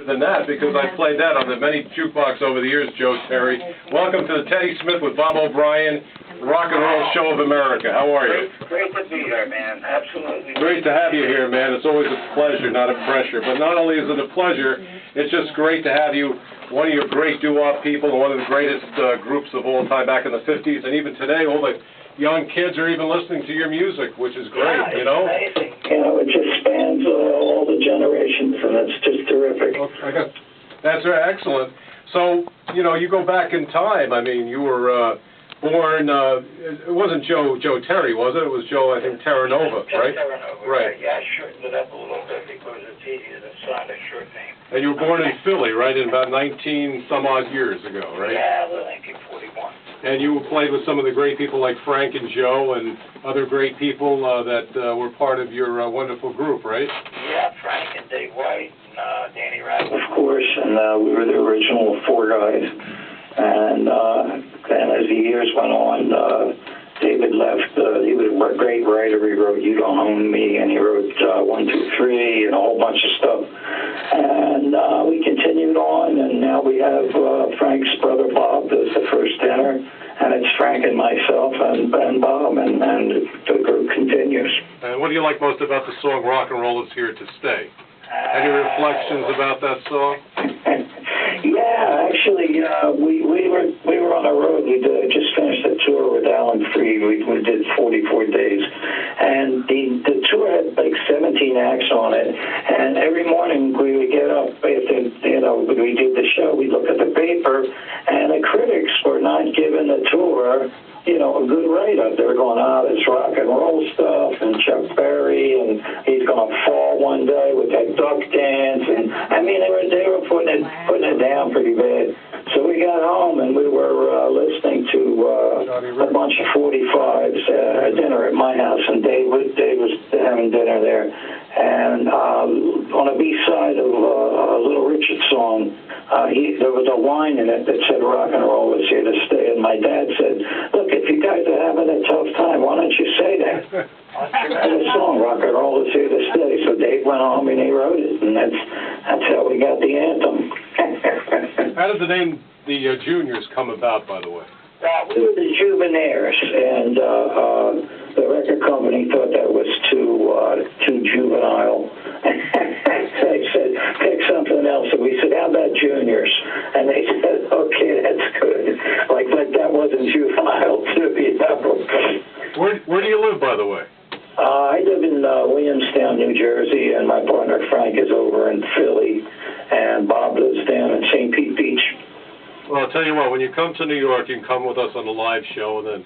than that because I played that on the many jukebox over the years, Joe Terry. Welcome to the Teddy Smith with Bob O'Brien, Rock and Roll Show of America. How are you? Great to be here, man. Absolutely. Great to have you here, man. It's always a pleasure, not a pressure. But not only is it a pleasure, it's just great to have you, one of your great doo-wop people, one of the greatest groups of all time back in the 50s, and even today, all the young kids are even listening to your music, which is great, yeah, you know? Amazing. You know, it just spans all the generations, and that's just terrific. Okay. That's excellent. So, you know, you go back in time. I mean, you were born, it wasn't Joe Terry, was it? It was Joe, I think, Terranova, right? Terranova, right. Yeah, I shortened it up a little bit because it's easier to sign a short name. And you were born in Philly, right, in about 19-some-odd years ago, right? Yeah, 1941. And you played with some of the great people like Frank and Joe and other great people that were part of your wonderful group, right? Yeah, Frank and Dave White and Danny Rapp, of course, and we were the original four guys. And as the years went on, David left. He was a great writer. He wrote "You Don't Own Me," and he wrote "1, 2, 3" and a whole bunch of stuff. And we continued on, and now we have Frank's brother Bob as the first tenor, and it's Frank and myself and Bob, and the group continues. And what do you like most about the song "Rock and Roll Is Here to Stay"? Any reflections about that song? Yeah, actually, we were on the road. We just finished a tour with Alan Freed. We did 44 days, and the tour had like 17 acts on it. And every morning we would get up after when we did the show. We look at the paper, and the critics were not giving the tour a good write-up. They were going, this rock and roll stuff, and Chuck Berry, and he's going to fall one day with that duck dance, and I mean, they were putting it down pretty bad. So we got home, and we were listening to a bunch of 45s at dinner at my house, and Dave was having dinner there, and on a B-side of a Little Richard song, there was a line in it that said "Rock and Roll Is Here to Stay," and my dad said, "Look, if you guys are having a tough time, why don't you say that?" The song "Rock and Roll Is Here to Stay." So Dave went home and he wrote it, and that's how we got the anthem. How did the name the Juniors come about, by the way? We were the Juvenaires, and the record company thought that was too juvenile. They said, pick something else. And we said, how about Juniors? And they said, okay, that's good. Like that wasn't juvenile, too, Where do you live, by the way? I live in Williamstown, New Jersey, and my partner Frank is over in Philly, and Bob lives down in St. Pete Beach. Well, I'll tell you what, when you come to New York, you can come with us on the live show, and then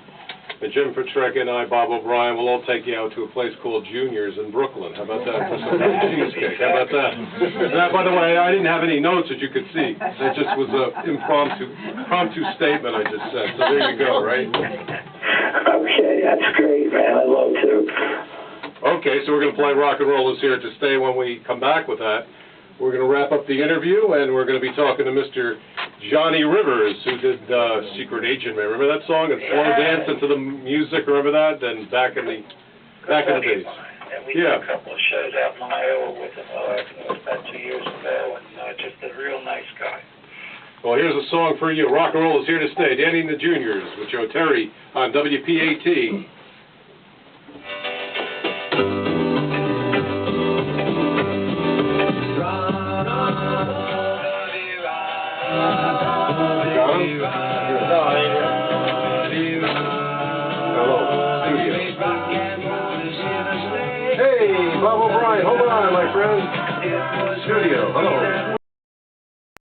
Jim Petrecca and I, Bob O'Brien, will all take you out to a place called Junior's in Brooklyn. How about that? For some cheesecake. How about that? And by the way, I didn't have any notes that you could see. That just was an impromptu statement I just said. So there you go, right? Okay, that's great, man. I love to. Okay, so we're going to play Rock and Roll Is Here to Stay. When we come back with that, we're going to wrap up the interview, and we're going to be talking to Mr. Johnny Rivers, who did Secret Agent. Remember that song? And slow dance into the music. Remember that? And back in the days. And we did a couple of shows out in Iowa with him. It was about 2 years ago, and just a real nice guy. Well, here's a song for you. Rock and Roll Is Here to Stay. Danny and the Juniors with Joe Terry on wpat. Hey, Bob O'Brien, hold on, my friend. Studio, hello.